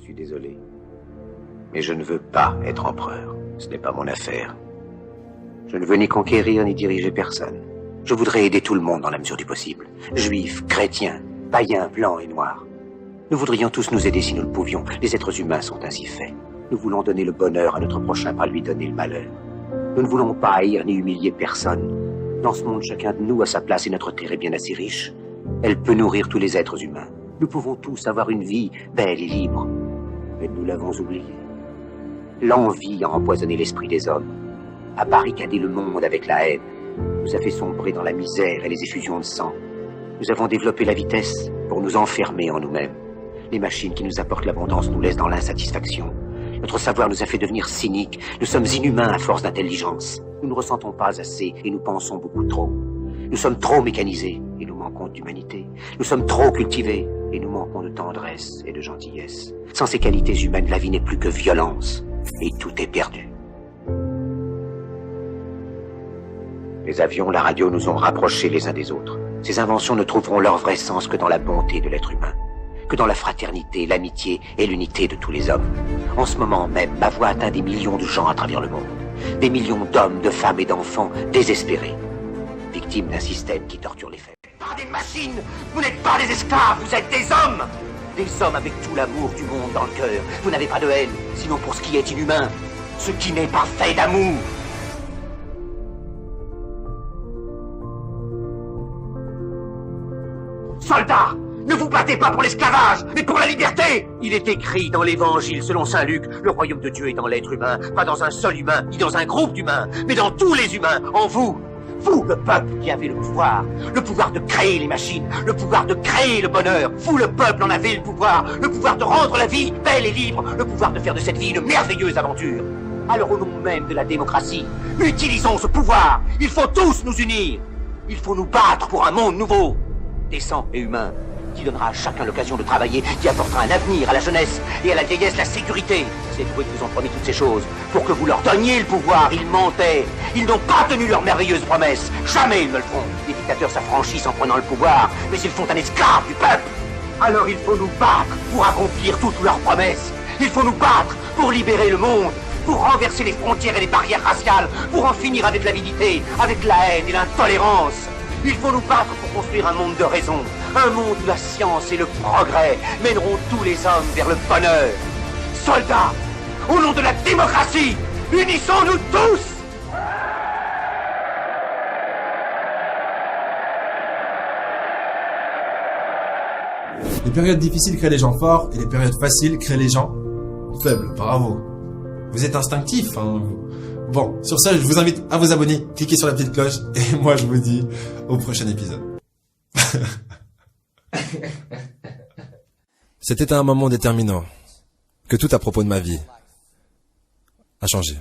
suis désolé. Mais je ne veux pas être empereur. Ce n'est pas mon affaire. Je ne veux ni conquérir ni diriger personne. Je voudrais aider tout le monde dans la mesure du possible. Juifs, chrétiens, païens, blancs et noirs. Nous voudrions tous nous aider si nous le pouvions. Les êtres humains sont ainsi faits. Nous voulons donner le bonheur à notre prochain par lui donner le malheur. Nous ne voulons pas haïr ni humilier personne. Dans ce monde, chacun de nous a sa place et notre terre est bien assez riche. Elle peut nourrir tous les êtres humains. Nous pouvons tous avoir une vie belle et libre. Mais nous l'avons oublié. L'envie a empoisonné l'esprit des hommes, a barricadé le monde avec la haine, nous a fait sombrer dans la misère et les effusions de sang. Nous avons développé la vitesse pour nous enfermer en nous-mêmes. Les machines qui nous apportent l'abondance nous laissent dans l'insatisfaction. Notre savoir nous a fait devenir cyniques. Nous sommes inhumains à force d'intelligence. Nous ne ressentons pas assez et nous pensons beaucoup trop. Nous sommes trop mécanisés et nous manquons d'humanité. Nous sommes trop cultivés et nous manquons de tendresse et de gentillesse. Sans ces qualités humaines, la vie n'est plus que violence et tout est perdu. Les avions, la radio nous ont rapprochés les uns des autres. Ces inventions ne trouveront leur vrai sens que dans la bonté de l'être humain, que dans la fraternité, l'amitié et l'unité de tous les hommes. En ce moment même, ma voix atteint des millions de gens à travers le monde. Des millions d'hommes, de femmes et d'enfants désespérés, victimes d'un système qui torture les faibles. Pas des machines, vous n'êtes pas des esclaves, vous êtes des hommes. Des hommes avec tout l'amour du monde dans le cœur. Vous n'avez pas de haine, sinon pour ce qui est inhumain, ce qui n'est pas fait d'amour. Soldats, ne vous battez pas pour l'esclavage, mais pour la liberté. Il est écrit dans l'évangile selon saint Luc, le royaume de Dieu est dans l'être humain, pas dans un seul humain, ni dans un groupe d'humains, mais dans tous les humains, en vous. Vous, le peuple qui avez le pouvoir de créer les machines, le pouvoir de créer le bonheur. Vous, le peuple, en avez le pouvoir de rendre la vie belle et libre, le pouvoir de faire de cette vie une merveilleuse aventure. Alors au nom même de la démocratie, utilisons ce pouvoir. Il faut tous nous unir. Il faut nous battre pour un monde nouveau, décent et humain, qui donnera à chacun l'occasion de travailler, qui apportera un avenir à la jeunesse et à la vieillesse la sécurité. C'est vous qui vous ont promis toutes ces choses, pour que vous leur donniez le pouvoir. Ils mentaient. Ils n'ont pas tenu leurs merveilleuses promesses. Jamais ils ne le feront. Les dictateurs s'affranchissent en prenant le pouvoir, mais ils font un esclave du peuple. Alors il faut nous battre pour accomplir toutes leurs promesses. Il faut nous battre pour libérer le monde, pour renverser les frontières et les barrières raciales, pour en finir avec l'avidité, avec la haine et l'intolérance. Il faut nous battre pour construire un monde de raison, un monde où la science et le progrès mèneront tous les hommes vers le bonheur. Soldats, au nom de la démocratie, unissons-nous tous! Les périodes difficiles créent les gens forts et les périodes faciles créent les gens faibles. Bravo. Vous êtes instinctif, hein. Bon, sur ça, je vous invite à vous abonner, cliquez sur la petite cloche et moi je vous dis au prochain épisode. C'était un moment déterminant que tout à propos de ma vie a changé.